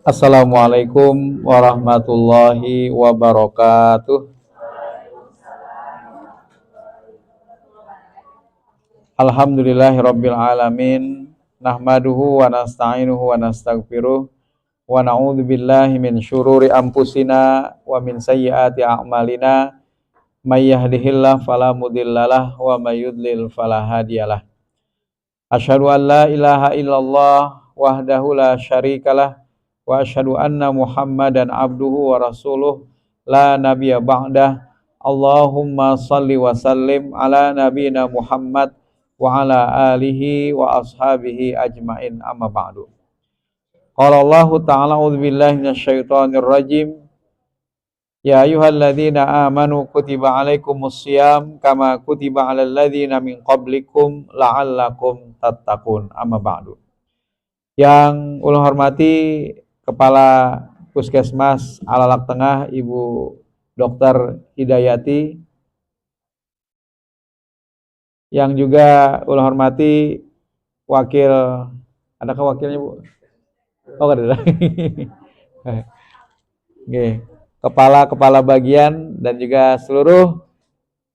Assalamualaikum warahmatullahi wabarakatuh. Alhamdulillahirabbil alamin. Nahmaduhu wa nasta'inuhu wa nastaghfiruh wa na'udzu billahi min syururi anfusina wa min sayyiati a'malina. May yahdihillahu fala mudhillalah wa may yudlil fala hadiyalah. Asyhadu an la ilaha illallah wahdahu la syarikalah wa asyhadu anna Muhammadan abduhu wa rasuluh la nabiyya ba'dah. Allahumma salli wa sallim ala nabiyyina Muhammad wa ala alihi wa ashabihi ajmain, amma ba'du. Qala Allah ta'ala a'udzu billahi minasyaitonir rajim. Ya ayyuhalladzina amanu kutiba alaikumus syiyam kama kutiba alal ladzina min qablikum la'allakum tattaqun, amma ba'du. Yang ulun hormati Kepala Puskesmas Alalak Tengah Ibu Dr. Hidayati, yang juga ulun hormati wakil, adakah wakilnya Bu? Oh ada. Oke. Kepala bagian dan juga seluruh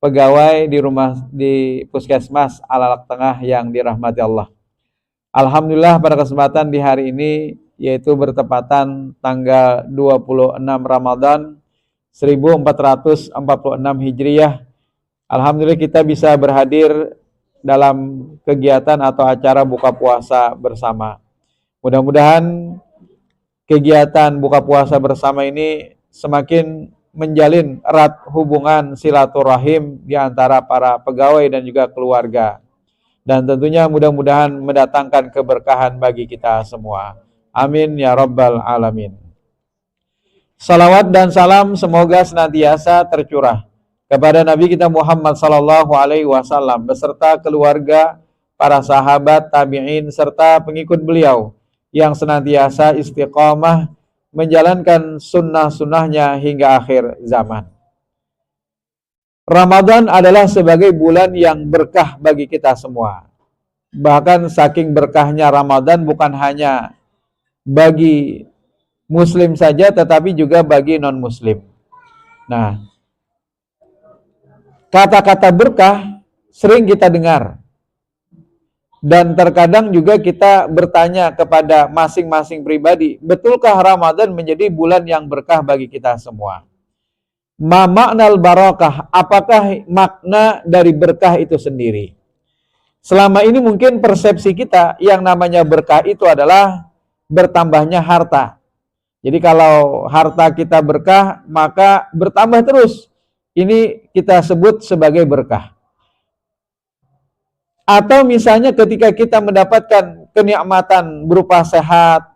pegawai di Puskesmas Alalak Tengah yang dirahmati Allah. Alhamdulillah pada kesempatan di hari ini, yaitu bertepatan tanggal 26 Ramadan 1446 Hijriyah. Alhamdulillah kita bisa berhadir dalam kegiatan atau acara buka puasa bersama. Mudah-mudahan kegiatan buka puasa bersama ini semakin menjalin erat hubungan silaturahim di antara para pegawai dan juga keluarga. Dan tentunya mudah-mudahan mendatangkan keberkahan bagi kita semua. Amin ya rabbal alamin. Salawat dan salam semoga senantiasa tercurah kepada Nabi kita Muhammad sallallahu alaihi wasallam beserta keluarga, para sahabat, tabi'in serta pengikut beliau yang senantiasa istiqamah menjalankan sunnah-sunnahnya hingga akhir zaman. Ramadan adalah sebagai bulan yang berkah bagi kita semua. Bahkan saking berkahnya Ramadan bukan hanya bagi muslim saja tetapi juga bagi non-muslim. Nah, kata-kata berkah sering kita dengar. Dan terkadang juga kita bertanya kepada masing-masing pribadi, betulkah Ramadan menjadi bulan yang berkah bagi kita semua? Ma maknal barakah, apakah makna dari berkah itu sendiri? Selama ini mungkin persepsi kita yang namanya berkah itu adalah bertambahnya harta. Jadi kalau harta kita berkah, maka bertambah terus. Ini kita sebut sebagai berkah. Atau misalnya ketika kita mendapatkan kenikmatan berupa sehat,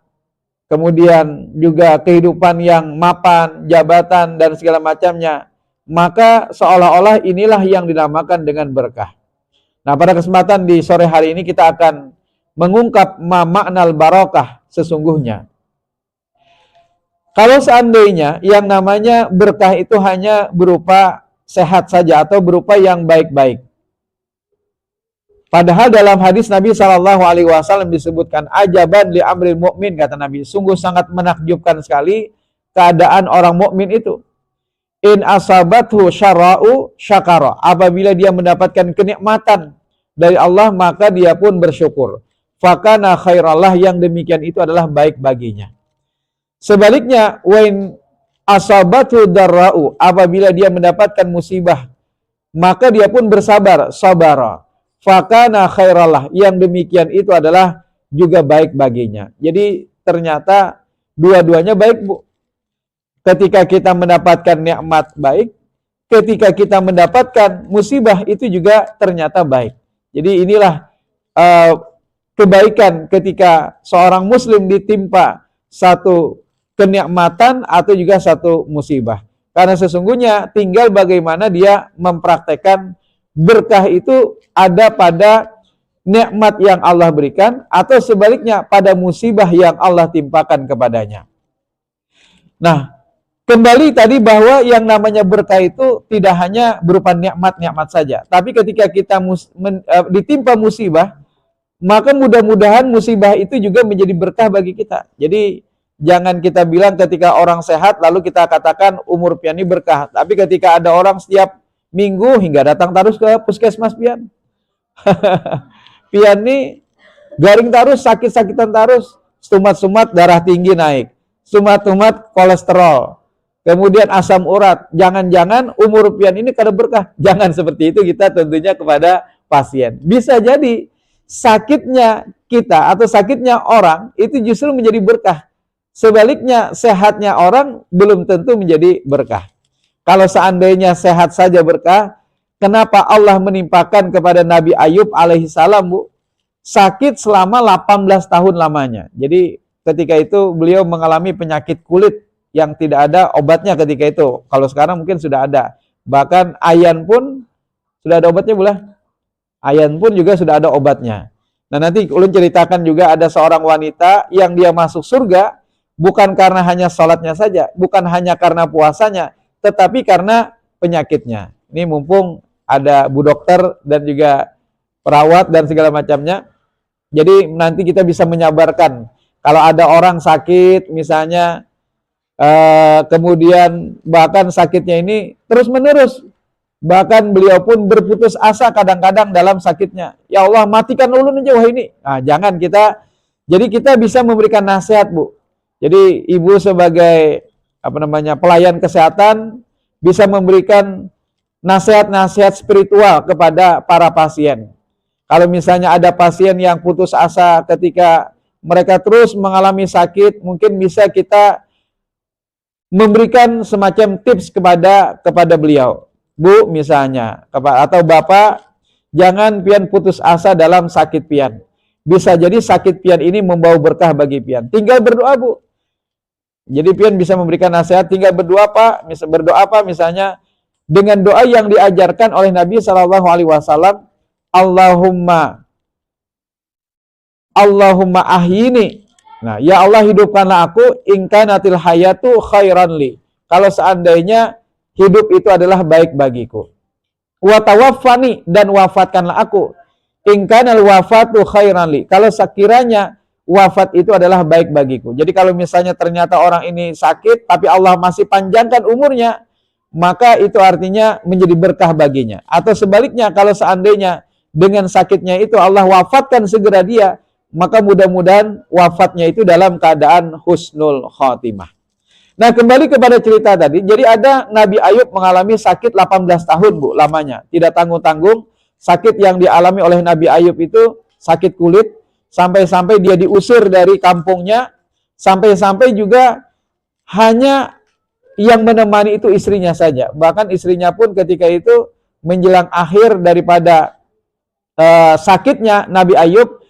kemudian juga kehidupan yang mapan, jabatan, dan segala macamnya, maka seolah-olah inilah yang dinamakan dengan berkah. Nah, pada kesempatan di sore hari ini kita akan mengungkap makna barakah sesungguhnya. Kalau seandainya yang namanya berkah itu hanya berupa sehat saja atau berupa yang baik-baik. Padahal dalam hadis Nabi SAW disebutkan ajaban li amril mu'min, kata Nabi, sungguh sangat menakjubkan sekali keadaan orang mukmin itu. In asabathu syara'u syakara, apabila dia mendapatkan kenikmatan dari Allah maka dia pun bersyukur. Fakana khairallah, yang demikian itu adalah baik baginya. Sebaliknya, wain asabathu darra'u, apabila dia mendapatkan musibah maka dia pun bersabar, sabara. Fakana khairallah, yang demikian itu adalah juga baik baginya. Jadi ternyata dua-duanya baik, Bu. Ketika kita mendapatkan nikmat baik, ketika kita mendapatkan musibah itu juga ternyata baik. Jadi inilah kebaikan ketika seorang muslim ditimpa satu kenikmatan atau juga satu musibah. Karena sesungguhnya tinggal bagaimana dia mempraktekkan berkah itu ada pada nikmat yang Allah berikan atau sebaliknya pada musibah yang Allah timpakan kepadanya. Nah, kembali tadi bahwa yang namanya berkah itu tidak hanya berupa nikmat-nikmat saja, tapi ketika kita ditimpa musibah, maka mudah-mudahan musibah itu juga menjadi berkah bagi kita. Jadi Jangan kita bilang ketika orang sehat lalu kita katakan umur pian ini berkah. Tapi ketika ada orang setiap minggu hingga datang terus ke puskesmas pian. Pian ini garing terus, sakit-sakitan terus, sumat-sumat darah tinggi naik, sumat-sumat kolesterol, kemudian asam urat. Jangan-jangan umur pian ini kada berkah. Jangan seperti itu kita tentunya kepada pasien. Bisa jadi sakitnya kita atau sakitnya orang itu justru menjadi berkah. Sebaliknya, sehatnya orang belum tentu menjadi berkah. Kalau seandainya sehat saja berkah, kenapa Allah menimpakan kepada Nabi Ayub alaihissalam, Bu, sakit selama 18 tahun lamanya. Jadi ketika itu beliau mengalami penyakit kulit yang tidak ada obatnya ketika itu. Kalau sekarang mungkin sudah ada. Bahkan ayan pun sudah ada obatnya, Bu lah. Ayan pun juga sudah ada obatnya. Nah, nanti ulun ceritakan juga ada seorang wanita yang dia masuk surga bukan karena hanya sholatnya saja, bukan hanya karena puasanya, tetapi karena penyakitnya. Ini mumpung ada Bu Dokter dan juga perawat dan segala macamnya. Jadi nanti kita bisa menyabarkan. Kalau ada orang sakit misalnya, kemudian bahkan sakitnya ini terus-menerus, bahkan beliau pun berputus asa kadang-kadang dalam sakitnya. Ya Allah, matikan ulun aja wah ini. Nah, jangan kita, jadi kita bisa memberikan nasihat, Bu. Jadi ibu sebagai pelayan kesehatan bisa memberikan nasihat-nasihat spiritual kepada para pasien. Kalau misalnya ada pasien yang putus asa ketika mereka terus mengalami sakit, mungkin bisa kita memberikan semacam tips kepada beliau. Bu misalnya, atau Bapak, jangan pian putus asa dalam sakit pian. Bisa jadi sakit pian ini membawa berkah bagi pian. Tinggal berdoa, Bu. Jadi pian bisa memberikan nasihat, tinggal berdoa Pak, berdoa apa misalnya dengan doa yang diajarkan oleh Nabi SAW, Allahumma ahyini. Nah, ya Allah hidupkanlah aku, in kanatil hayatu khairan li. Kalau seandainya hidup itu adalah baik bagiku. Wa tawaffani, dan wafatkanlah aku, in kanal wafatu khairan li. Kalau sekiranya wafat itu adalah baik bagiku. Jadi kalau misalnya ternyata orang ini sakit, tapi Allah masih panjangkan umurnya, maka itu artinya menjadi berkah baginya. Atau sebaliknya, kalau seandainya dengan sakitnya itu Allah wafatkan segera dia, maka mudah-mudahan wafatnya itu dalam keadaan husnul khotimah. Nah, kembali kepada cerita tadi. Jadi ada Nabi Ayub mengalami sakit 18 tahun, Bu, lamanya. Tidak tanggung-tanggung. Sakit yang dialami oleh Nabi Ayub itu sakit kulit. Sampai-sampai dia diusir dari kampungnya, sampai-sampai juga hanya yang menemani itu istrinya saja. Bahkan istrinya pun ketika itu menjelang akhir daripada sakitnya Nabi Ayub,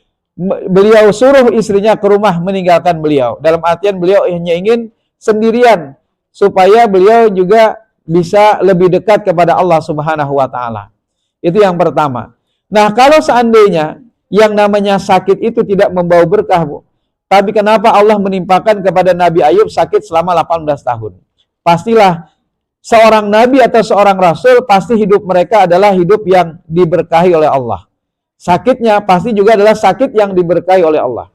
beliau suruh istrinya ke rumah meninggalkan beliau. Dalam artian beliau hanya ingin sendirian supaya beliau juga bisa lebih dekat kepada Allah Subhanahu wa taala. Itu yang pertama. Nah, kalau seandainya yang namanya sakit itu tidak membawa berkah, Bu. Tapi kenapa Allah menimpakan kepada Nabi Ayub sakit selama 18 tahun? Pastilah seorang nabi atau seorang rasul pasti hidup mereka adalah hidup yang diberkahi oleh Allah. Sakitnya pasti juga adalah sakit yang diberkahi oleh Allah.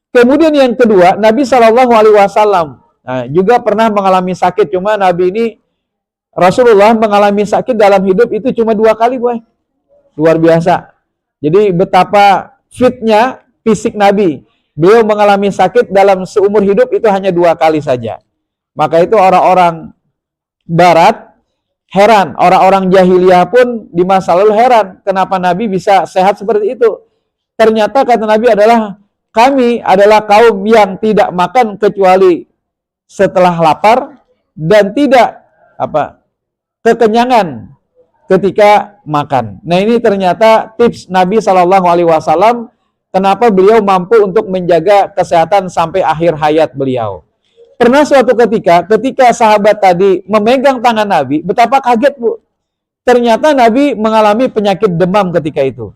Kemudian yang kedua, Nabi SAW juga pernah mengalami sakit. Cuma Nabi ini, Rasulullah mengalami sakit dalam hidup itu cuma 2 kali, boy. Luar biasa. Jadi betapa fitnya fisik Nabi. Beliau mengalami sakit dalam seumur hidup itu hanya 2 kali saja. Maka itu orang-orang Barat heran, orang-orang jahiliyah pun di masa lalu heran kenapa Nabi bisa sehat seperti itu. Ternyata kata Nabi adalah, kami adalah kaum yang tidak makan kecuali setelah lapar dan tidak kekenyangan ketika makan. Nah, ini ternyata tips Nabi SAW kenapa beliau mampu untuk menjaga kesehatan sampai akhir hayat beliau. Pernah suatu ketika sahabat tadi memegang tangan Nabi, betapa kaget, Bu. Ternyata Nabi mengalami penyakit demam ketika itu.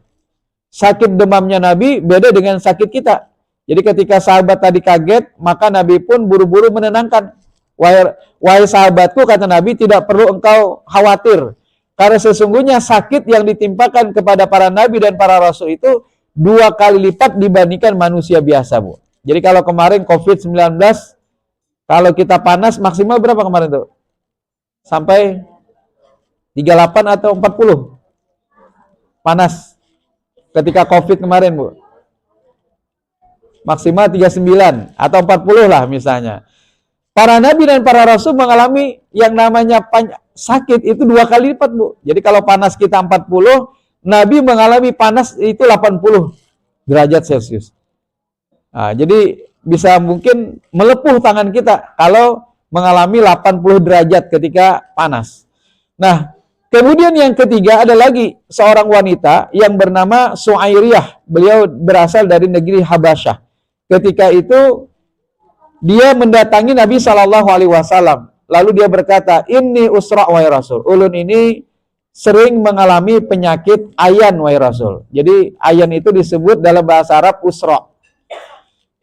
Sakit demamnya Nabi beda dengan sakit kita. Jadi ketika sahabat tadi kaget, maka Nabi pun buru-buru menenangkan. Wahai sahabatku, kata Nabi, tidak perlu engkau khawatir. Karena sesungguhnya sakit yang ditimpakan kepada para nabi dan para rasul itu 2 kali lipat dibandingkan manusia biasa, Bu. Jadi kalau kemarin COVID-19 Kalau kita panas maksimal berapa kemarin tuh? Sampai 38 atau 40 panas ketika COVID kemarin, Bu. Maksimal 39 atau 40 lah misalnya. Para nabi dan para rasul mengalami yang namanya sakit itu 2 kali lipat, Bu. Jadi kalau panas kita 40, nabi mengalami panas itu 80 derajat Celcius. Nah, jadi bisa mungkin melepuh tangan kita kalau mengalami 80 derajat ketika panas. Nah, kemudian yang ketiga ada lagi seorang wanita yang bernama Suairiyah. Beliau berasal dari negeri Habasyah. Ketika itu dia mendatangi Nabi Shallallahu Alaihi Wasallam. Lalu dia berkata, "Inni usra wahai Rasul." Ulun ini sering mengalami penyakit ayan wahai Rasul. Jadi ayan itu disebut dalam bahasa Arab usra.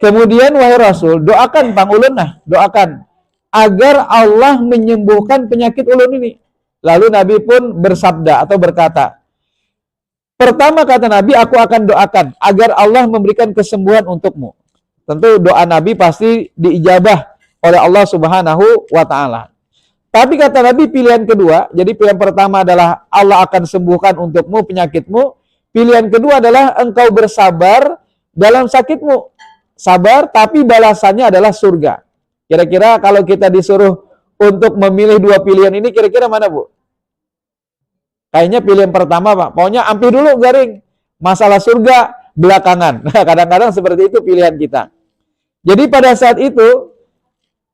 Kemudian wahai Rasul, doakan pang ulun nah, doakan agar Allah menyembuhkan penyakit ulun ini. Lalu Nabi pun bersabda atau berkata, pertama kata Nabi, aku akan doakan agar Allah memberikan kesembuhan untukmu. Tentu doa Nabi pasti diijabah oleh Allah Subhanahu wa Ta'ala. Tapi kata Nabi pilihan kedua, jadi pilihan pertama adalah Allah akan sembuhkan untukmu penyakitmu. Pilihan kedua adalah engkau bersabar dalam sakitmu. Sabar, tapi balasannya adalah surga. Kira-kira kalau kita disuruh untuk memilih 2 pilihan ini, kira-kira mana, Bu? Kayaknya pilihan pertama, Pak. Pokoknya ambil dulu garing. Masalah surga belakangan. Nah, kadang-kadang seperti itu pilihan kita. Jadi pada saat itu,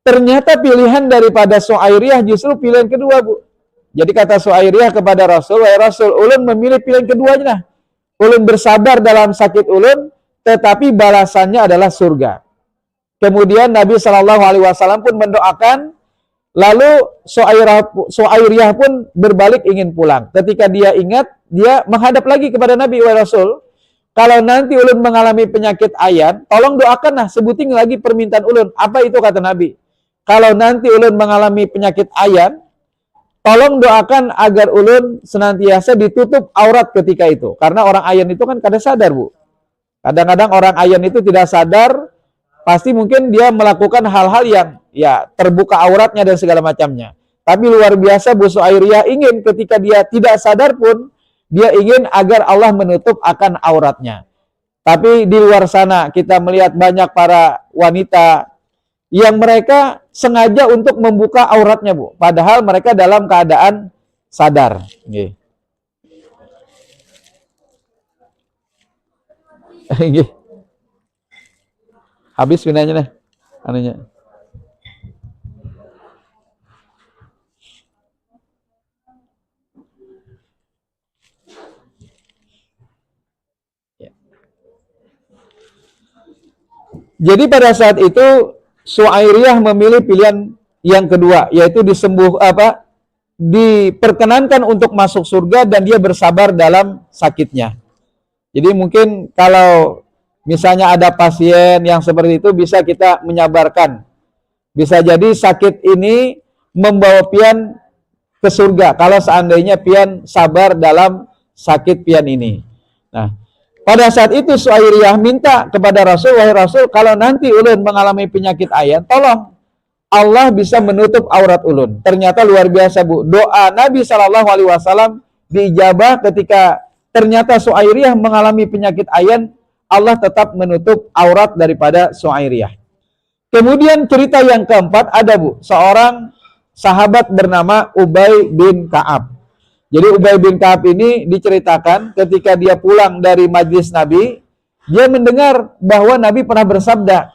ternyata pilihan daripada Suairiyah justru pilihan kedua, Bu. Jadi kata Suairiyah kepada Rasul, wahai Rasul, ulun memilih pilihan keduanya. Ulun bersabar dalam sakit ulun, tetapi balasannya adalah surga. Kemudian Nabi Shallallahu Alaihi Wasallam pun mendoakan. Lalu Suairiyah pun berbalik ingin pulang. Ketika dia ingat, dia menghadap lagi kepada Nabi, wahai Rasul, kalau nanti ulun mengalami penyakit ayan, tolong doakanlah, sebutin lagi permintaan ulun. Apa itu kata Nabi? Kalau nanti ulun mengalami penyakit ayan, tolong doakan agar ulun senantiasa ditutup aurat ketika itu. Karena orang ayan itu kan kada sadar, Bu. Kadang-kadang orang ayan itu tidak sadar, pasti mungkin dia melakukan hal-hal yang ya terbuka auratnya dan segala macamnya. Tapi luar biasa Bu Suairiyah ingin ketika dia tidak sadar pun, dia ingin agar Allah menutup akan auratnya. Tapi di luar sana kita melihat banyak para wanita yang mereka sengaja untuk membuka auratnya, Bu. Padahal mereka dalam keadaan sadar. Nggih. Habis pinanya nih, anunya. Jadi pada saat itu Suairiyah memilih pilihan yang kedua, yaitu diperkenankan untuk masuk surga dan dia bersabar dalam sakitnya. Jadi mungkin kalau misalnya ada pasien yang seperti itu bisa kita menyabarkan. Bisa jadi sakit ini membawa pian ke surga kalau seandainya pian sabar dalam sakit pian ini. Nah, pada saat itu Suairiyah minta kepada Rasul, wahai Rasul, kalau nanti ulun mengalami penyakit ayan, tolong Allah bisa menutup aurat ulun. Ternyata luar biasa, Bu. Doa Nabi Shallallahu Alaihi Wasallam diijabah ketika ternyata Suairiyah mengalami penyakit ayan, Allah tetap menutup aurat daripada Suairiyah. Kemudian cerita yang keempat ada, Bu, seorang sahabat bernama Ubay bin Ka'ab. Jadi Ubay bin Ka'ab ini diceritakan ketika dia pulang dari majlis Nabi, dia mendengar bahwa Nabi pernah bersabda,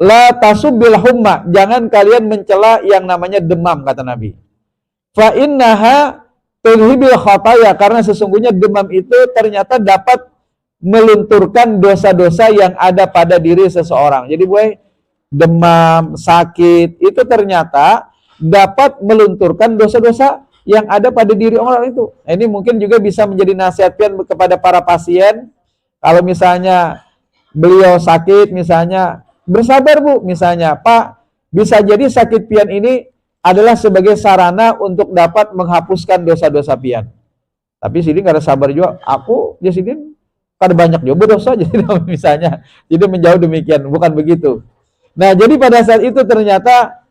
la tasubbil humma, jangan kalian mencela yang namanya demam, kata Nabi. Fa innaha tudhibil khataya, karena sesungguhnya demam itu ternyata dapat melunturkan dosa-dosa yang ada pada diri seseorang. Jadi demam, sakit itu ternyata dapat melunturkan dosa-dosa yang ada pada diri orang itu. Nah, ini mungkin juga bisa menjadi nasihat kepada para pasien. Kalau misalnya beliau sakit, misalnya bersabar, Bu, misalnya Pak, bisa jadi sakit pian ini adalah sebagai sarana untuk dapat menghapuskan dosa-dosa pian. Tapi sini nggak ada sabar juga. Aku di sini kada banyak juga dosa, jadi misalnya, jadi menjauh demikian, bukan begitu. Nah, jadi pada saat itu ternyata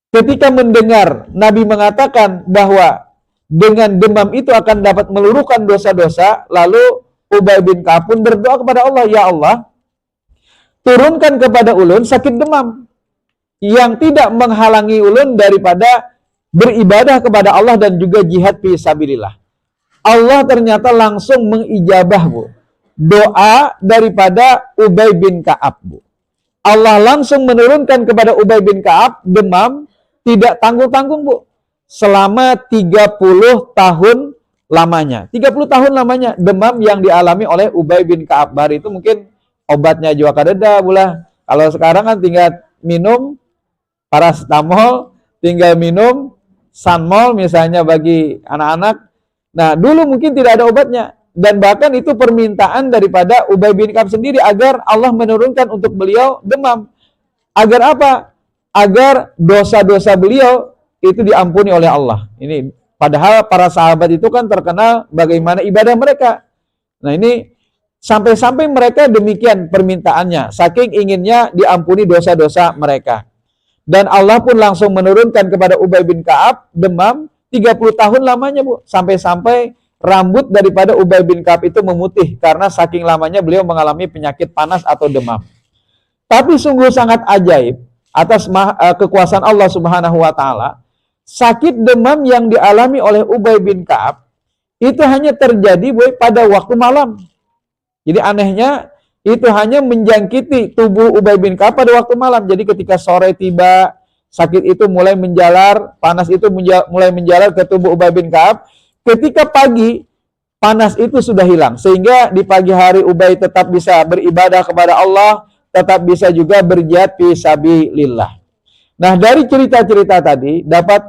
ketika mendengar Nabi mengatakan bahwa dengan demam itu akan dapat meluruhkan dosa-dosa, lalu Ubay bin Ka'ab pun berdoa kepada Allah, ya Allah, turunkan kepada ulun sakit demam yang tidak menghalangi ulun daripada beribadah kepada Allah dan juga jihad fi sabilillah. Allah ternyata langsung mengijabah, Bu, doa daripada Ubay bin Ka'ab, Bu. Allah langsung menurunkan kepada Ubay bin Ka'ab demam tidak tanggung-tanggung, Bu, selama 30 tahun lamanya. 30 tahun lamanya demam yang dialami oleh Ubay bin Ka'ab. Hari itu mungkin obatnya juga kadeda, bulah. Kalau sekarang kan tinggal minum paracetamol, tinggal minum Sanmol misalnya bagi anak-anak. Nah, dulu mungkin tidak ada obatnya. Dan bahkan itu permintaan daripada Ubay bin Ka'ab sendiri agar Allah menurunkan untuk beliau demam. Agar apa? Agar dosa-dosa beliau itu diampuni oleh Allah. Ini padahal para sahabat itu kan terkenal bagaimana ibadah mereka. Nah, ini sampai-sampai mereka demikian permintaannya, saking inginnya diampuni dosa-dosa mereka. Dan Allah pun langsung menurunkan kepada Ubay bin Ka'ab demam 30 tahun lamanya, Bu. Sampai-sampai rambut daripada Ubay bin Ka'ab itu memutih karena saking lamanya beliau mengalami penyakit panas atau demam. Tapi sungguh sangat ajaib atas kekuasaan Allah Subhanahu wa taala. Sakit demam yang dialami oleh Ubay bin Ka'ab itu hanya terjadi, Bu, pada waktu malam. Jadi anehnya itu hanya menjangkiti tubuh Ubay bin Ka'ab pada waktu malam. Jadi ketika sore tiba, sakit itu mulai menjalar, panas itu mulai menjalar ke tubuh Ubay bin Ka'ab. Ketika pagi, panas itu sudah hilang. Sehingga di pagi hari Ubay tetap bisa beribadah kepada Allah, tetap bisa juga berjihad fi sabilillah. Nah, dari cerita-cerita tadi dapat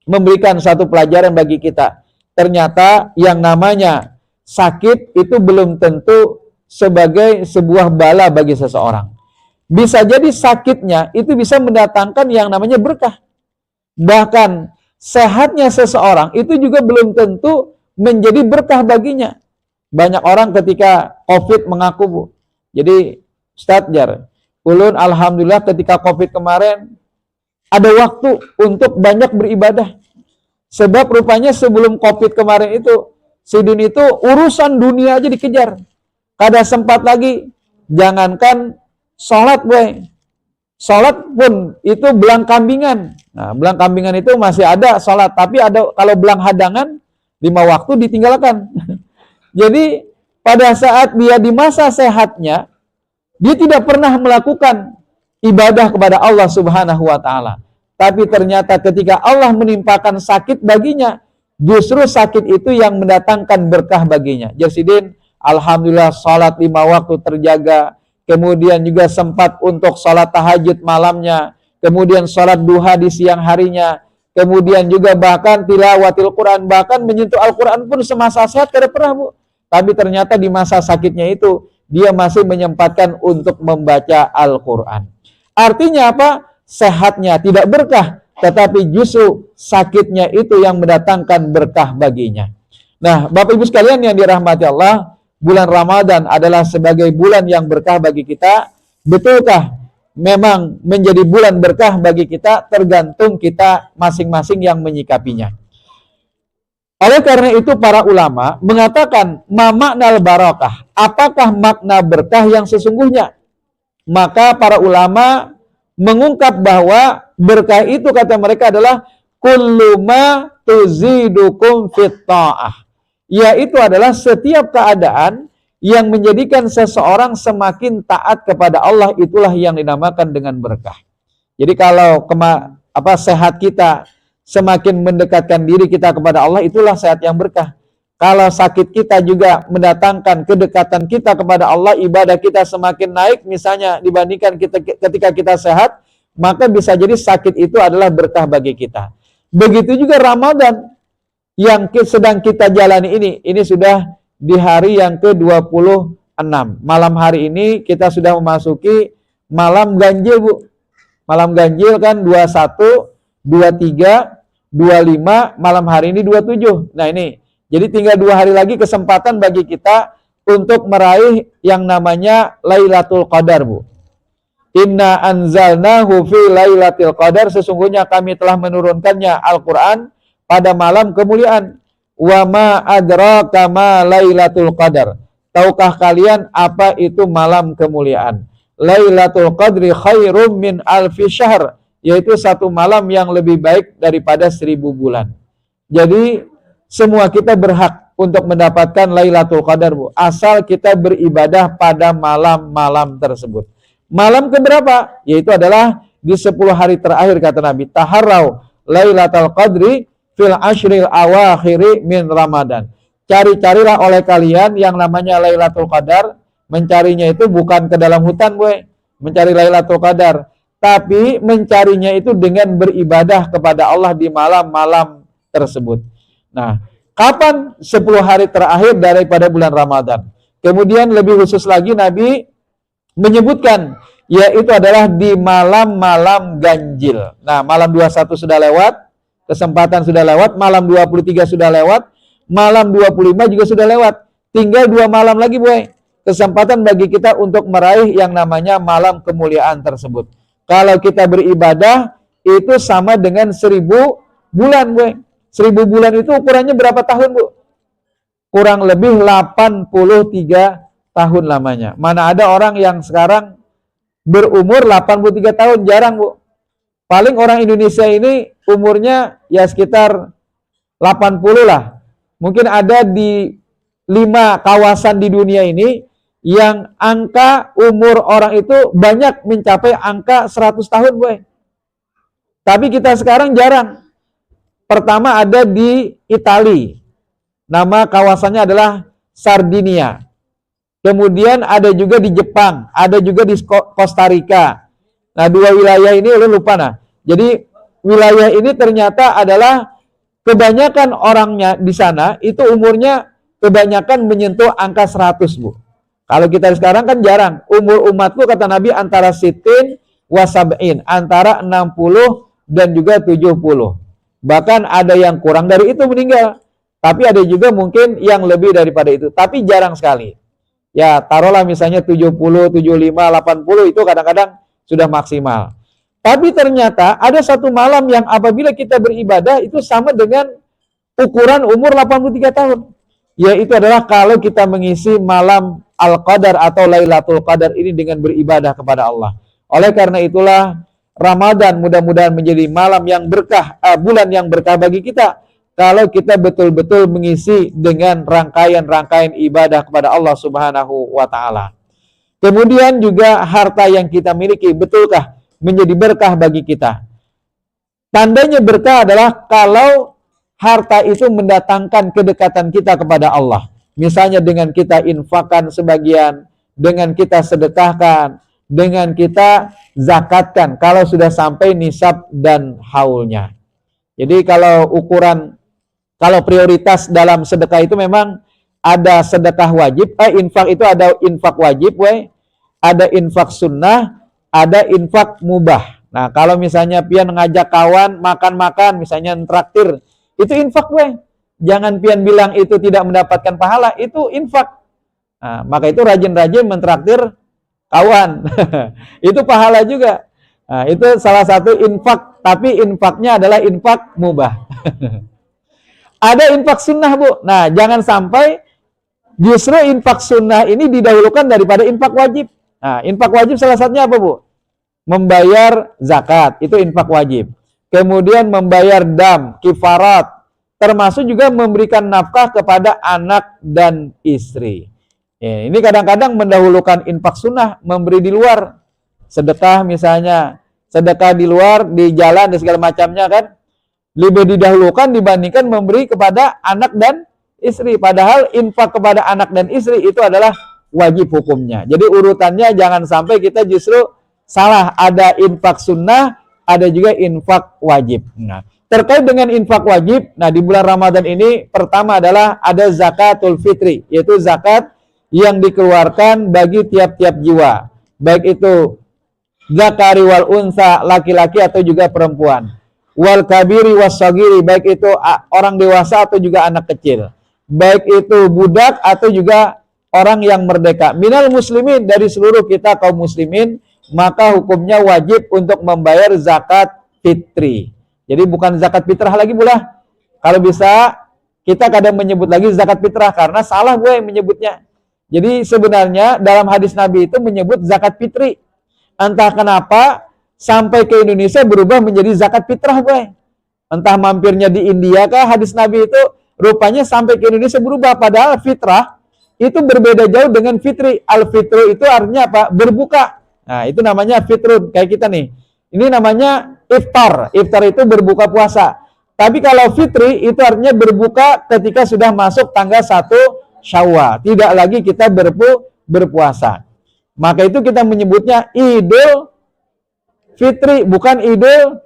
memberikan satu pelajaran bagi kita. Ternyata yang namanya sakit itu belum tentu sebagai sebuah bala bagi seseorang. Bisa jadi sakitnya itu bisa mendatangkan yang namanya berkah. Bahkan sehatnya seseorang itu juga belum tentu menjadi berkah baginya. Banyak orang ketika COVID mengaku, Bu. Jadi Ustaz Jar, ulun alhamdulillah ketika COVID kemarin ada waktu untuk banyak beribadah. Sebab rupanya sebelum COVID kemarin itu, Sidin itu urusan dunia aja dikejar. Kada sempat lagi, jangankan sholat, boy. Sholat pun itu belang kambingan. Nah, belang kambingan itu masih ada sholat, tapi ada kalau belang hadangan, 5 waktu ditinggalkan. Jadi pada saat dia di masa sehatnya, dia tidak pernah melakukan ibadah kepada Allah Subhanahu wa taala. Tapi ternyata ketika Allah menimpakan sakit baginya, justru sakit itu yang mendatangkan berkah baginya. Jasidin, alhamdulillah salat 5 waktu terjaga, kemudian juga sempat untuk salat tahajud malamnya, kemudian salat duha di siang harinya, kemudian juga bahkan tilawatil Quran, bahkan menyentuh Al-Quran pun semasa sehat tidak pernah, Bu. Tapi ternyata di masa sakitnya itu, dia masih menyempatkan untuk membaca Al-Quran. Artinya apa? Sehatnya tidak berkah, tetapi justru sakitnya itu yang mendatangkan berkah baginya. Nah, Bapak Ibu sekalian yang dirahmati Allah, bulan Ramadan adalah sebagai bulan yang berkah bagi kita. Betulkah memang menjadi bulan berkah bagi kita? Tergantung kita masing-masing yang menyikapinya. Oleh karena itu para ulama mengatakan ma maknal barakah, apakah makna berkah yang sesungguhnya? Maka para ulama mengungkap bahwa berkah itu kata mereka adalah kullu ma tuzidukum fit ta'ah, yaitu adalah setiap keadaan yang menjadikan seseorang semakin taat kepada Allah, itulah yang dinamakan dengan berkah. Jadi kalau sehat kita semakin mendekatkan diri kita kepada Allah, itulah sehat yang berkah. Kalau sakit kita juga mendatangkan kedekatan kita kepada Allah, ibadah kita semakin naik misalnya dibandingkan ketika kita sehat, maka bisa jadi sakit itu adalah berkah bagi kita. Begitu juga Ramadan yang sedang kita jalani ini sudah di hari yang ke-26. Malam hari ini kita sudah memasuki malam ganjil, Bu. Malam ganjil kan 21, 23, 25, malam hari ini 27. Nah ini, jadi tinggal 2 hari lagi kesempatan bagi kita untuk meraih yang namanya Lailatul Qadar, Bu. Inna anzalnahu fi lailatul qadar, sesungguhnya kami telah menurunkannya Al-Qur'an pada malam kemuliaan. Wa ma adraka ma lailatul qadar. Tahukah kalian apa itu malam kemuliaan? Lailatul qadri khairum min alfi syahr, yaitu satu malam yang lebih baik daripada 1000 bulan. Jadi semua kita berhak untuk mendapatkan Lailatul Qadar, Bu, asal kita beribadah pada malam-malam tersebut. Malam keberapa? Yaitu adalah di 10 hari terakhir, kata Nabi. Taharrau Lailatul Qadri fil ashril awakhiri min Ramadan. Cari-carilah oleh kalian yang namanya Lailatul Qadar. Mencarinya itu bukan ke dalam hutan, Bu. Mencari Lailatul Qadar, tapi mencarinya itu dengan beribadah kepada Allah di malam-malam tersebut. Nah, kapan 10 hari terakhir daripada bulan Ramadan? Kemudian lebih khusus lagi Nabi menyebutkan, yaitu adalah di malam-malam ganjil. Nah, malam 21 sudah lewat, kesempatan sudah lewat, malam 23 sudah lewat, malam 25 juga sudah lewat. Tinggal 2 malam lagi, boy. Kesempatan bagi kita untuk meraih yang namanya malam kemuliaan tersebut. Kalau kita beribadah, itu sama dengan 1000 bulan, boy. 1000 bulan itu ukurannya berapa tahun, Bu? Kurang lebih 83 tahun lamanya. Mana ada orang yang sekarang berumur 83 tahun, jarang, Bu. Paling orang Indonesia ini umurnya ya sekitar 80 lah. Mungkin ada di 5 kawasan di dunia ini yang angka umur orang itu banyak mencapai angka 100 tahun, Bu. Tapi kita sekarang jarang. Pertama ada di Italia. Nama kawasannya adalah Sardinia. Kemudian ada juga di Jepang, ada juga di Costa Rica. Nah, 2 wilayah ini lu lupa nah. Jadi wilayah ini ternyata adalah kebanyakan orangnya di sana itu umurnya kebanyakan menyentuh angka 100, Bu. Kalau kita sekarang kan jarang. Umur umatku kata Nabi antara sitin wasab'in, antara 60 dan juga 70. Bahkan ada yang kurang dari itu meninggal. Tapi ada juga mungkin yang lebih daripada itu. Tapi jarang sekali. Ya, taruhlah misalnya 70, 75, 80 itu kadang-kadang sudah maksimal. Tapi ternyata ada satu malam yang apabila kita beribadah itu sama dengan ukuran umur 83 tahun. Yaitu adalah kalau kita mengisi malam Al-Qadar atau Lailatul Qadar ini dengan beribadah kepada Allah. Oleh karena itulah Ramadan mudah-mudahan menjadi malam yang berkah, bulan yang berkah bagi kita. Kalau kita betul-betul mengisi dengan rangkaian-rangkaian ibadah kepada Allah Subhanahu wa Ta'ala. Kemudian juga harta yang kita miliki, betulkah menjadi berkah bagi kita? Tandanya berkah adalah kalau harta itu mendatangkan kedekatan kita kepada Allah. Misalnya dengan kita infakkan sebagian, dengan kita sedekahkan, dengan kita zakatkan kalau sudah sampai nisab dan haulnya. Jadi kalau prioritas dalam sedekah itu memang ada sedekah wajib, infak itu ada infak wajib, ada infak sunnah, ada infak mubah. Nah, kalau misalnya pian ngajak kawan makan-makan, misalnya traktir, itu infak, Jangan pian bilang itu tidak mendapatkan pahala, itu infak. Nah, maka itu rajin-rajin mentraktir kawan. Itu pahala juga. Nah, itu salah satu infak, tapi infaknya adalah infak mubah. Ada infak sunnah, Bu. Nah, jangan sampai justru infak sunnah ini didahulukan daripada infak wajib. Nah, infak wajib salah satunya apa, Bu? Membayar zakat, itu infak wajib. Kemudian membayar dam, kifarat, termasuk juga memberikan nafkah kepada anak dan istri. Ya, ini kadang-kadang mendahulukan infak sunnah, memberi di luar. Sedekah misalnya, sedekah di luar, di jalan, dan segala macamnya kan. Lebih didahulukan dibandingkan memberi kepada anak dan istri. Padahal infak kepada anak dan istri itu adalah wajib hukumnya. Jadi urutannya jangan sampai kita justru salah. Ada infak sunnah, ada juga infak wajib. Nah, terkait dengan infak wajib, nah di bulan Ramadan ini pertama adalah ada zakatul fitri, yaitu zakat yang dikeluarkan bagi tiap-tiap jiwa, baik itu zakari wal unsa, laki-laki atau juga perempuan, wal kabiri was sagiri, baik itu orang dewasa atau juga anak kecil, baik itu budak atau juga orang yang merdeka, minal muslimin, dari seluruh kita kaum muslimin, maka hukumnya wajib untuk membayar zakat fitri. Jadi bukan zakat fitrah lagi pula. Kalau bisa kita kadang menyebut lagi zakat fitrah karena salah gue yang menyebutnya. Jadi sebenarnya dalam hadis Nabi itu menyebut zakat fitri. Entah kenapa sampai ke Indonesia berubah menjadi zakat fitrah gue. Entah mampirnya di India kah, hadis Nabi itu rupanya sampai ke Indonesia berubah. Padahal fitrah itu berbeda jauh dengan fitri. Al-fitru itu artinya apa? Berbuka. Nah, itu namanya fitrun. Kayak kita nih. Ini namanya iftar. Iftar itu berbuka puasa. Tapi kalau fitri itu artinya berbuka ketika sudah masuk tanggal 1 Syawal. Tidak lagi kita berpuasa. Maka itu kita menyebutnya Idul Fitri, bukan Idul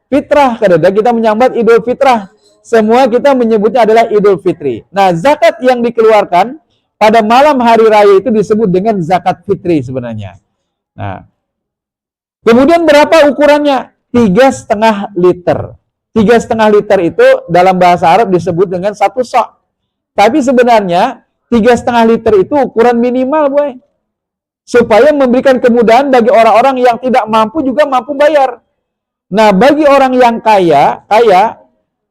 Fitrah. Kadang kita menyambat Idul Fitrah. Semua kita menyebutnya adalah Idul Fitri. Nah, zakat yang dikeluarkan pada malam hari raya itu disebut dengan zakat fitri sebenarnya. Nah, kemudian berapa ukurannya? 3,5 liter. 3,5 liter itu dalam bahasa Arab disebut dengan 1 sok. Tapi sebenarnya 3,5 liter itu ukuran minimal, boy. Supaya memberikan kemudahan bagi orang-orang yang tidak mampu juga mampu bayar. Nah, bagi orang yang kaya,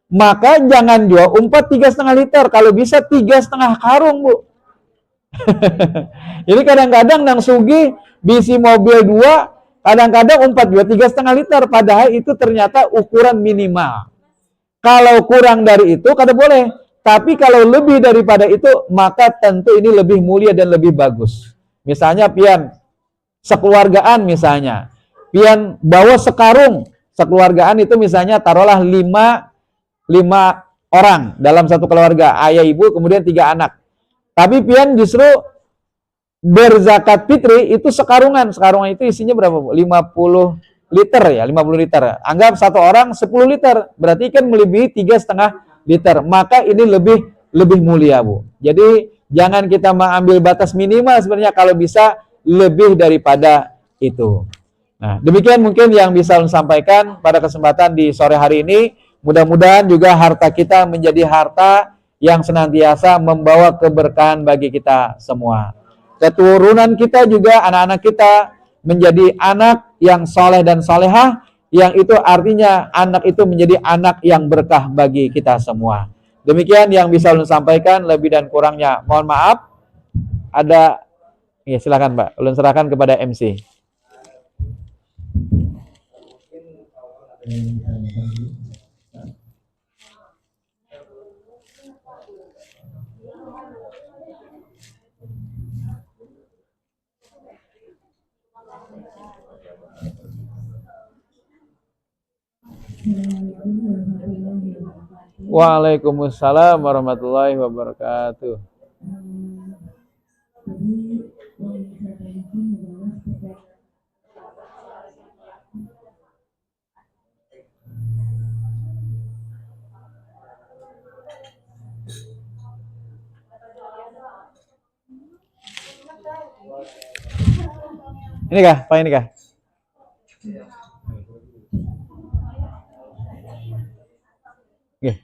maka jangan jual umpat 3,5 liter. Kalau bisa 3,5 karung, Bu. Jadi kadang-kadang nang sugih bisi mobil 2, kadang-kadang umpat juga 3,5 liter. Padahal itu ternyata ukuran minimal. Kalau kurang dari itu, kada boleh. Tapi kalau lebih daripada itu, maka tentu ini lebih mulia dan lebih bagus. Misalnya pian sekeluargaan misalnya. Pian bawa sekarung. Sekeluargaan itu misalnya taruhlah 5 orang dalam satu keluarga. Ayah, ibu, kemudian 3 anak. Tapi pian justru berzakat fitri itu sekarungan. Sekarungan itu isinya berapa, Bu? 50 liter ya, 50 liter. Anggap satu orang 10 liter. Berarti kan melebihi 3,5 liter. Maka ini lebih mulia, Bu. Jadi jangan kita mengambil batas minimal sebenarnya, kalau bisa lebih daripada itu. Nah, demikian mungkin yang bisa saya sampaikan pada kesempatan di sore hari ini. Mudah-mudahan juga harta kita menjadi harta yang senantiasa membawa keberkahan bagi kita semua. Keturunan kita juga, anak-anak kita menjadi anak yang soleh dan solehah, yang itu artinya anak itu menjadi anak yang berkah bagi kita semua. Demikian yang bisa ulun sampaikan, lebih dan kurangnya mohon maaf. Ada, ya silakan Pak, ulun serahkan kepada MC. Waalaikumsalam warahmatullahi wabarakatuh. Ini kah? Pak ini kah? Oke.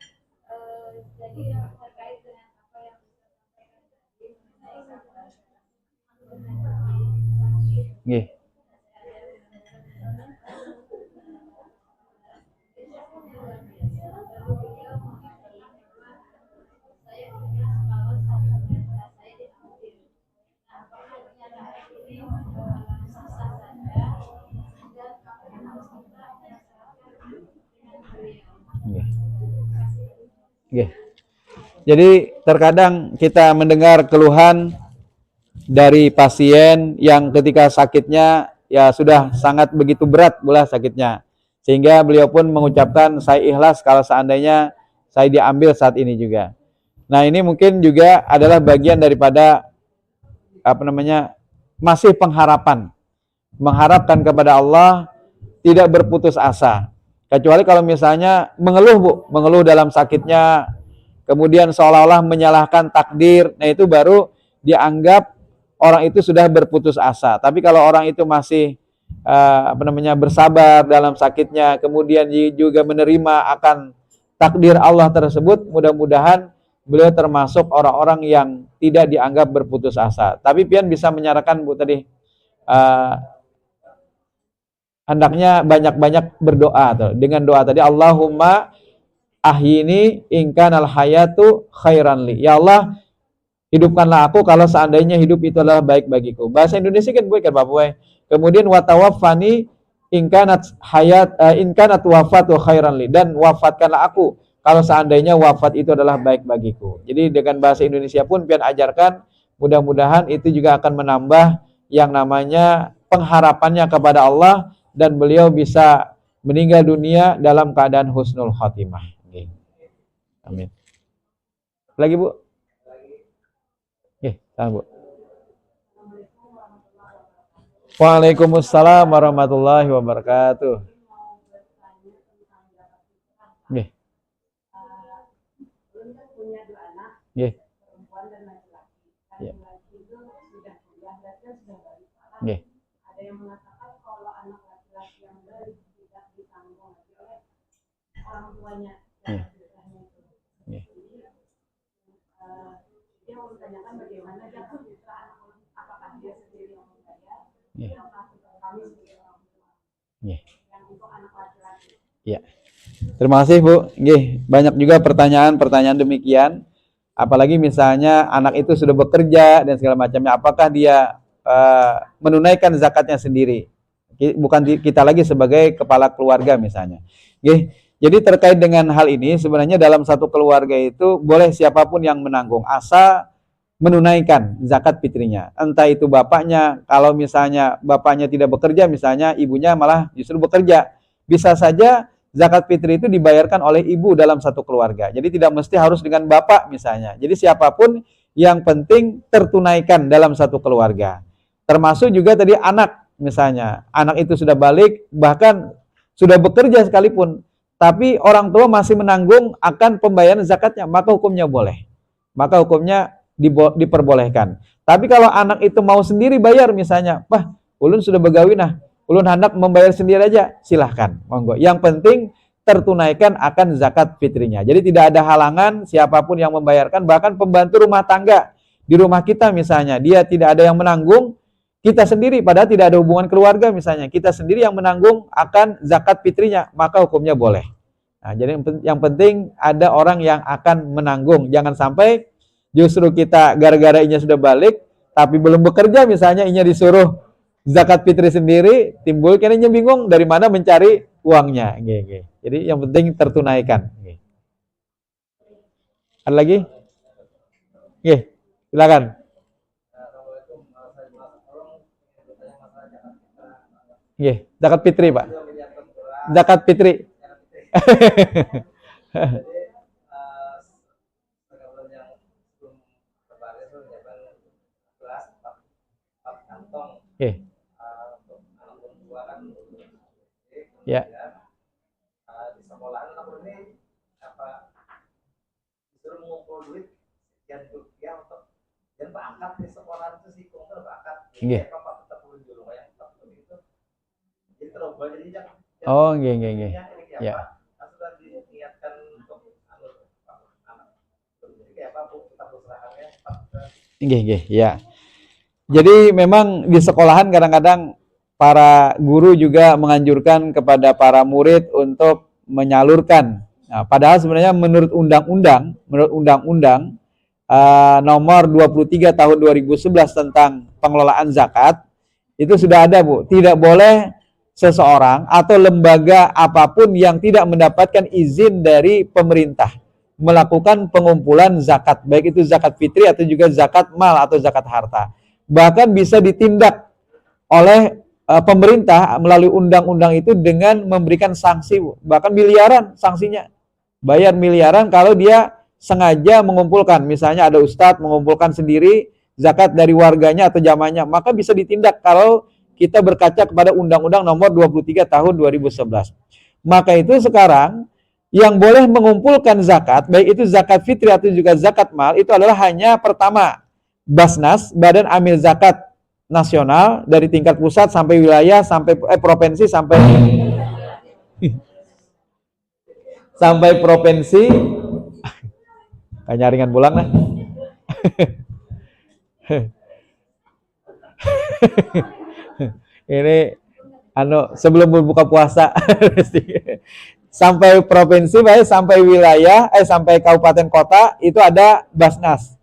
Nggih. Nggih. Jadi terkadang kita mendengar keluhan dari pasien yang ketika sakitnya ya sudah sangat begitu berat pula sakitnya, sehingga beliau pun mengucapkan saya ikhlas kalau seandainya saya diambil saat ini juga. Nah, ini mungkin juga adalah bagian daripada masih mengharapkan kepada Allah, tidak berputus asa. Kecuali kalau misalnya mengeluh dalam sakitnya, kemudian seolah-olah menyalahkan takdir, nah itu baru dianggap orang itu sudah berputus asa. Tapi kalau orang itu masih bersabar dalam sakitnya, kemudian juga menerima akan takdir Allah tersebut, mudah-mudahan beliau termasuk orang-orang yang tidak dianggap berputus asa. Tapi pian bisa menyarankan, Bu, tadi hendaknya banyak-banyak berdoa tuh. Dengan doa tadi, Allahumma ahyini in kanal hayatu khairan li. Ya Allah, hidupkanlah aku kalau seandainya hidup itu adalah baik bagiku. Bahasa Indonesia kan boleh kan Pak Boy. Kemudian watawaffani in kanat wafatu khairan li, dan wafatkanlah aku kalau seandainya wafat itu adalah baik bagiku. Jadi dengan bahasa Indonesia pun pian ajarkan, mudah-mudahan itu juga akan menambah yang namanya pengharapannya kepada Allah dan beliau bisa meninggal dunia dalam keadaan husnul khotimah. Amin. Lagi Bu? Bu. Waalaikumsalam warahmatullahi wabarakatuh. Nggih. Nggih. Nggih. Ada yang mengatakan kalau anak laki-laki yang balik tidak ditanggung oleh orang tuanya. Dia mau menanyakan bagaimana dia apakah dia sendiri yang membayar atau kami sebagai orang tua yang untuk anak laki-laki. Iya. Terima kasih Bu. Nggih, banyak juga pertanyaan-pertanyaan demikian. Apalagi misalnya anak itu sudah bekerja dan segala macamnya, apakah dia menunaikan zakatnya sendiri? Bukan kita lagi sebagai kepala keluarga misalnya. Nggih. Jadi terkait dengan hal ini, sebenarnya dalam satu keluarga itu boleh siapapun yang menanggung, asal menunaikan zakat fitrinya. Entah itu bapaknya, kalau misalnya bapaknya tidak bekerja, misalnya ibunya malah justru bekerja. Bisa saja zakat fitri itu dibayarkan oleh ibu dalam satu keluarga. Jadi tidak mesti harus dengan bapak misalnya. Jadi siapapun yang penting tertunaikan dalam satu keluarga. Termasuk juga tadi anak misalnya. Anak itu sudah balik, bahkan sudah bekerja sekalipun, tapi orang tua masih menanggung akan pembayaran zakatnya, maka hukumnya boleh. Maka hukumnya diperbolehkan. Tapi kalau anak itu mau sendiri bayar misalnya, "Wah, ulun sudah begawi nah, ulun hendak membayar sendiri aja," silahkan, monggo. Yang penting tertunaikan akan zakat fitrinya. Jadi tidak ada halangan siapapun yang membayarkan, bahkan pembantu rumah tangga di rumah kita misalnya, dia tidak ada yang menanggung, kita sendiri, padahal tidak ada hubungan keluarga misalnya, kita sendiri yang menanggung akan zakat fitrinya, maka hukumnya boleh. Nah, jadi yang penting ada orang yang akan menanggung. Jangan sampai justru kita gara-gara inya sudah balik, tapi belum bekerja misalnya, inya disuruh zakat fitri sendiri, timbul kayaknya bingung dari mana mencari uangnya. Jadi yang penting tertunaikan. Ada lagi? Silakan. Zakat fitri, Pak. Zakat fitri. Ya. Di sekolahan aku ini disuruh mengumpul duit sekian rupiah untuk dan berangkat di sekolahan itu sih kumpul berangkat. Iya. Bapak tetap perlu di rumah yang tetap itu. Jadi terubah jadi jangan. Oh, nggih. Ya. Sudah diniatkan untuk anak. Jadi kayak apa Bu, kita usahakannya. Nggih, ya. Jadi memang di sekolahan kadang-kadang para guru juga menganjurkan kepada para murid untuk menyalurkan. Nah, padahal sebenarnya menurut undang-undang nomor 23 tahun 2011 tentang pengelolaan zakat, itu sudah ada Bu, tidak boleh seseorang atau lembaga apapun yang tidak mendapatkan izin dari pemerintah melakukan pengumpulan zakat, baik itu zakat fitri atau juga zakat mal atau zakat harta. Bahkan bisa ditindak oleh pemerintah melalui undang-undang itu dengan memberikan sanksi, bahkan miliaran sanksinya. Bayar miliaran kalau dia sengaja mengumpulkan, misalnya ada ustadz mengumpulkan sendiri zakat dari warganya atau jamaahnya, maka bisa ditindak kalau kita berkaca kepada Undang-Undang nomor 23 tahun 2011. Maka itu sekarang yang boleh mengumpulkan zakat, baik itu zakat fitri atau juga zakat mal, itu adalah hanya pertama Basnas, Badan Amil Zakat Nasional, dari tingkat pusat sampai wilayah, sampai provinsi, sampai provinsi. Kayak nyaringan pulang lah. Ini sebelum berbuka puasa. Sampai provinsi, baik sampai wilayah, sampai kabupaten kota itu ada Basnas.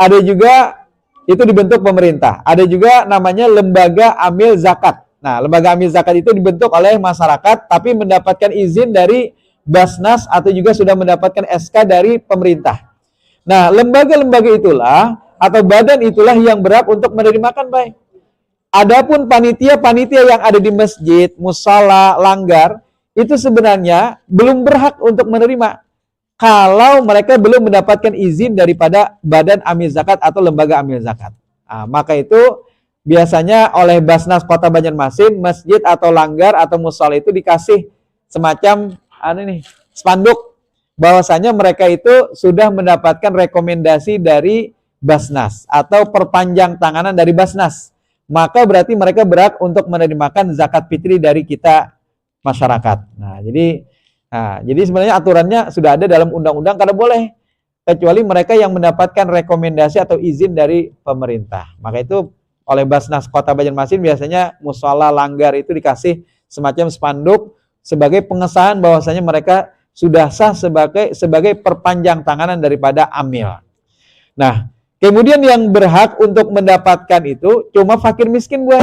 Ada juga itu dibentuk pemerintah. Ada juga namanya lembaga amil zakat. Nah, lembaga amil zakat itu dibentuk oleh masyarakat tapi mendapatkan izin dari Basnas atau juga sudah mendapatkan SK dari pemerintah. Nah, lembaga-lembaga itulah atau badan itulah yang berhak untuk menerimakan, baik. Adapun panitia-panitia yang ada di masjid, musala, langgar, itu sebenarnya belum berhak untuk menerima kalau mereka belum mendapatkan izin daripada badan amil zakat atau lembaga amil zakat. Nah, maka itu biasanya oleh Basnas Kota Banjarmasin, masjid atau langgar atau musala itu dikasih semacam spanduk bahwasanya mereka itu sudah mendapatkan rekomendasi dari Basnas atau perpanjang tanganan dari Basnas. Maka berarti mereka berhak untuk menerimakan zakat fitri dari kita masyarakat. Jadi sebenarnya aturannya sudah ada dalam undang-undang karena boleh, kecuali mereka yang mendapatkan rekomendasi atau izin dari pemerintah. Maka itu oleh Basnas Kota Banjarmasin biasanya musala langgar itu dikasih semacam spanduk sebagai pengesahan bahwasanya mereka sudah sah sebagai perpanjang tanganan daripada amil. Nah, kemudian yang berhak untuk mendapatkan itu cuma fakir miskin, Bu.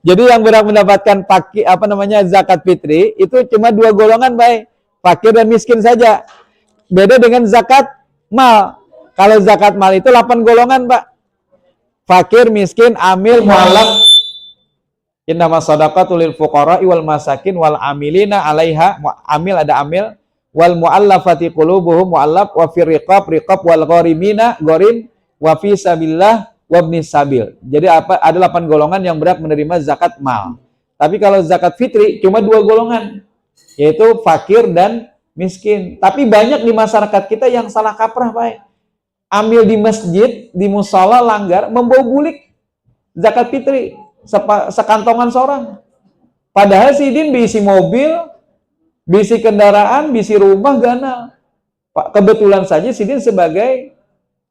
Jadi yang berhak mendapatkan zakat fitri itu cuma dua golongan, baik, fakir dan miskin saja. Beda dengan zakat mal. Kalau zakat mal itu 8 golongan, Pak. Fakir, miskin, amil, mu'allaf. Innama shadaqatul lil fuqara wal masakin wal amilina 'alaiha. Amil ada amil, wal mu'allafati qulubuhum mu'allaf wa fir riqab wal gharimina gharim wa fi sabilillah wabnis sabil. Jadi ada 8 golongan yang berhak menerima zakat mal. Tapi kalau zakat fitri cuma 2 golongan, yaitu fakir dan miskin. Tapi banyak di masyarakat kita yang salah kaprah, Pak. Ambil di masjid, di musala, langgar, membawa bulik zakat fitri sekantongan seorang. Padahal sidin bisi mobil, bisi kendaraan, bisi rumah, ganal. Kebetulan saja sidin sebagai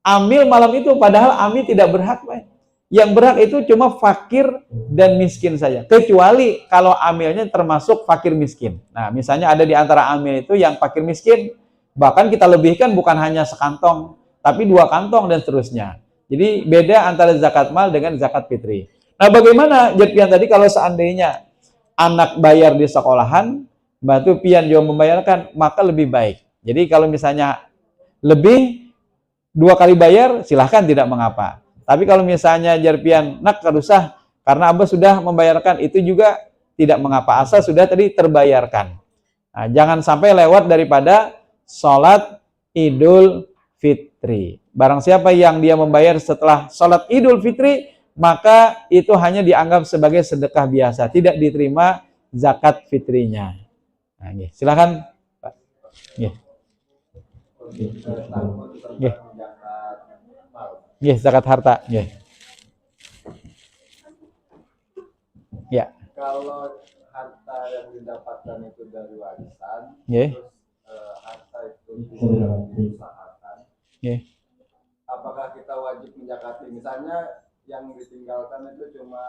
amil malam itu, padahal amil tidak berhak, Pak. Yang berhak itu cuma fakir dan miskin saja. Kecuali kalau amilnya termasuk fakir miskin. Nah, misalnya ada di antara amil itu yang fakir miskin, bahkan kita lebihkan bukan hanya sekantong, tapi 2 kantong dan seterusnya. Jadi beda antara zakat mal dengan zakat fitri. Nah, bagaimana Jetpian tadi kalau seandainya anak bayar di sekolahan, bantu pian juga membayarkan, maka lebih baik. Jadi kalau misalnya lebih 2 kali bayar, silahkan, tidak mengapa. Tapi kalau misalnya Jarpian nak kadusah karena Abah sudah membayarkan, itu juga tidak mengapa, asal sudah tadi terbayarkan. Nah, jangan sampai lewat daripada sholat Idul Fitri. Barang siapa yang dia membayar setelah sholat Idul Fitri, maka itu hanya dianggap sebagai sedekah biasa, tidak diterima zakat fitrinya. Nah, silakan, Pak. Zakat harta. Ya. Kalau harta yang didapatkan itu dari warisan, terus harta itu diusahakan, apakah kita wajib menjakati? Misalnya yang ditinggalkan itu cuma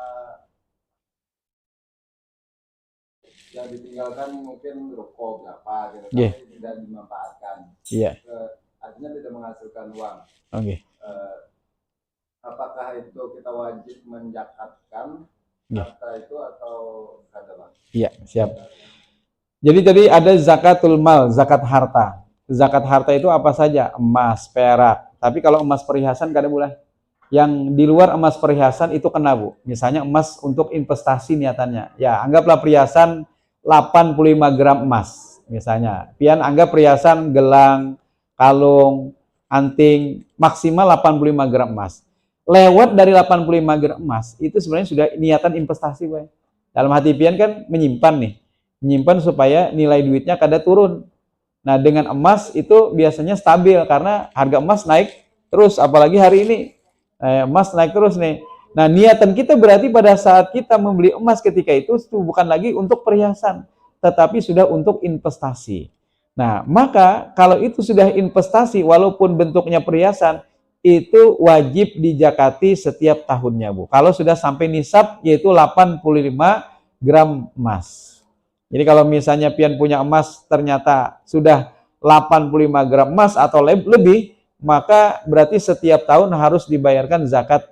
mungkin rokok berapa gitu, tapi tidak dimanfaatkan. Artinya tidak menghasilkan uang. Apakah itu kita wajib menjakatkan harta itu atau kada, Bang? Iya, siap. Jadi tadi ada zakatul mal, zakat harta. Zakat harta itu apa saja? Emas, perak. Tapi kalau emas perhiasan kada boleh. Yang di luar emas perhiasan itu kena, Bu. Misalnya emas untuk investasi niatannya. Ya, anggaplah perhiasan 85 gram emas. Misalnya, pian anggap perhiasan gelang, kalung, anting, maksimal 85 gram emas. Lewat dari 85 gram emas, itu sebenarnya sudah niatan investasi, Pak. Dalam hati pian kan menyimpan supaya nilai duitnya kada turun. Nah, dengan emas itu biasanya stabil karena harga emas naik terus, apalagi hari ini emas naik terus nih. Nah, niatan kita berarti pada saat kita membeli emas ketika itu bukan lagi untuk perhiasan, tetapi sudah untuk investasi. Nah, maka kalau itu sudah investasi walaupun bentuknya perhiasan, itu wajib dijakati setiap tahunnya, Bu. Kalau sudah sampai nisab yaitu 85 gram emas. Jadi kalau misalnya pian punya emas ternyata sudah 85 gram emas atau lebih, maka berarti setiap tahun harus dibayarkan zakat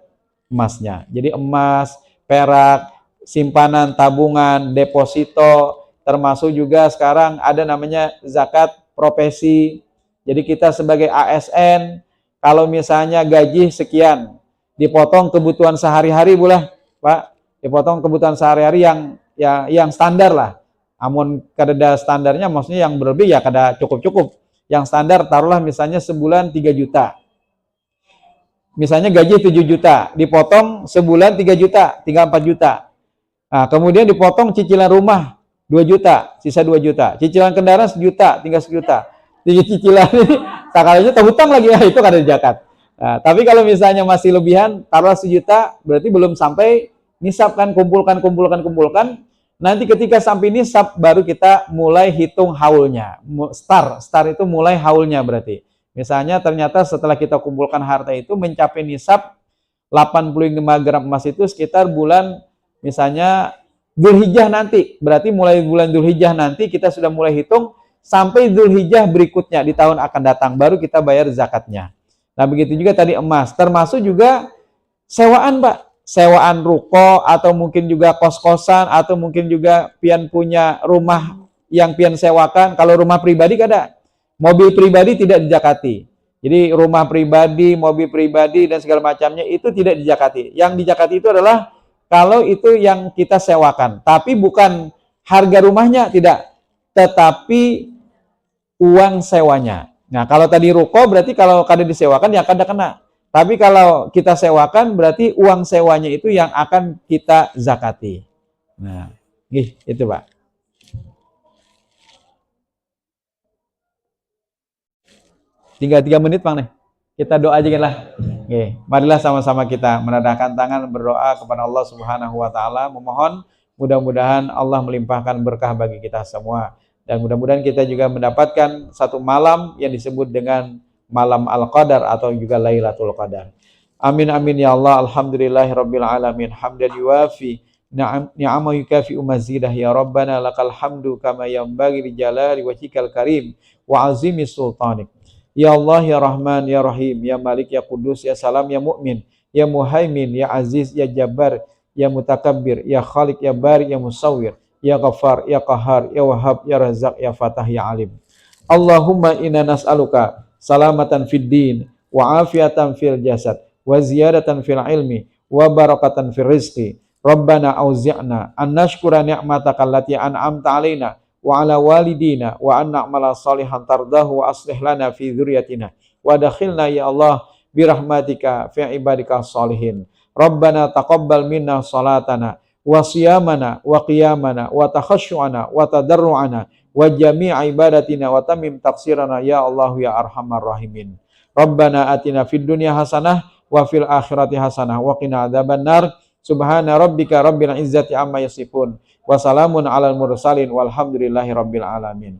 emasnya. Jadi emas, perak, simpanan, tabungan, deposito, termasuk juga sekarang ada namanya zakat profesi. Jadi kita sebagai ASN, kalau misalnya gaji sekian, dipotong kebutuhan sehari-hari boleh, Pak, dipotong kebutuhan sehari-hari yang standar lah. Amun kada standarnya maksudnya yang berlebih ya kada cukup-cukup. Yang standar taruhlah misalnya sebulan 3 juta. Misalnya gaji 7 juta, dipotong sebulan 3 juta, tinggal 4 juta. Nah, kemudian dipotong cicilan rumah 2 juta, sisa 2 juta. Cicilan kendaraan 1 juta, tinggal 1 juta. Jadi cicilan ini sakalanya terhutang lagi ya, itu kada zakat. Nah, tapi kalau misalnya masih lebihan, taruh 1 juta, berarti belum sampai nisab kan, kumpulkan. Nanti ketika sampai nisab baru kita mulai hitung haulnya. Star itu mulai haulnya berarti. Misalnya ternyata setelah kita kumpulkan harta itu mencapai nisab 85 gram emas itu sekitar bulan misalnya Dzulhijjah nanti. Berarti mulai bulan Dzulhijjah nanti kita sudah mulai hitung sampai Dzulhijjah berikutnya di tahun akan datang baru kita bayar zakatnya. Nah, begitu juga tadi emas, termasuk juga sewaan, Pak. Sewaan ruko atau mungkin juga kos-kosan atau mungkin juga pian punya rumah yang pian sewakan. Kalau rumah pribadi kada, mobil pribadi tidak dijakati. Jadi rumah pribadi, mobil pribadi dan segala macamnya itu tidak dijakati. Yang dijakati itu adalah kalau itu yang kita sewakan, tapi bukan harga rumahnya tidak, tetapi uang sewanya. Nah, kalau tadi ruko berarti kalau kada disewakan ya kada kena. Tapi kalau kita sewakan berarti uang sewanya itu yang akan kita zakati. Nah, itu Pak. Tinggal 3 menit Bang nih. Kita doa aja lah. Marilah sama-sama kita menadahkan tangan berdoa kepada Allah Subhanahu wa taala, memohon mudah-mudahan Allah melimpahkan berkah bagi kita semua dan mudah-mudahan kita juga mendapatkan satu malam yang disebut dengan malam Al-Qadar atau juga Lailatul Qadar. Amin amin ya Allah. Alhamdulillahirabbil alamin. Hamdan yuwafi ni'ama yukafi mazidah ya Rabbana lakal hamdu kama yanbaghi li jalali wajhikal karim wa azimi sultanik. Ya Allah ya Rahman ya Rahim ya Malik ya Kudus ya Salam ya Mu'min ya Muhaimin ya Aziz ya Jabbar ya Mutakabbir ya Khaliq ya Bari ya Musawwir ya Ghaffar ya Qahhar ya Wahhab ya Razzaq ya Fatah ya Alim. Allahumma inna nas'aluka salamatan fid din wa afiatan fil jasad wa ziyadatan fil ilmi wa barakatan fil rizqi. Rabbana auzi'na an nashkura ni'mataka allati an'amta alaina wa ala walidina wa an na'mala salihan tardahu wa aslih lana fi dzurriyyatina wa dakhilna ya Allah bi rahmatika fi ibadika sholihin. Rabbana taqabbal minna salatana wa siyamana wa qiyamana wa takhasyu'ana wa tadarru'ana wa jami'a ibadatina wa tamim taqsirana ya Allah ya arhamar rahimin. Rabbana atina fid dunya hasanah wa fil akhirati hasanah wa qina adzabannar. Subhana rabbika rabbil izzati amma yasifun wa salamun alal mursalin walhamdulillahi rabbil alamin.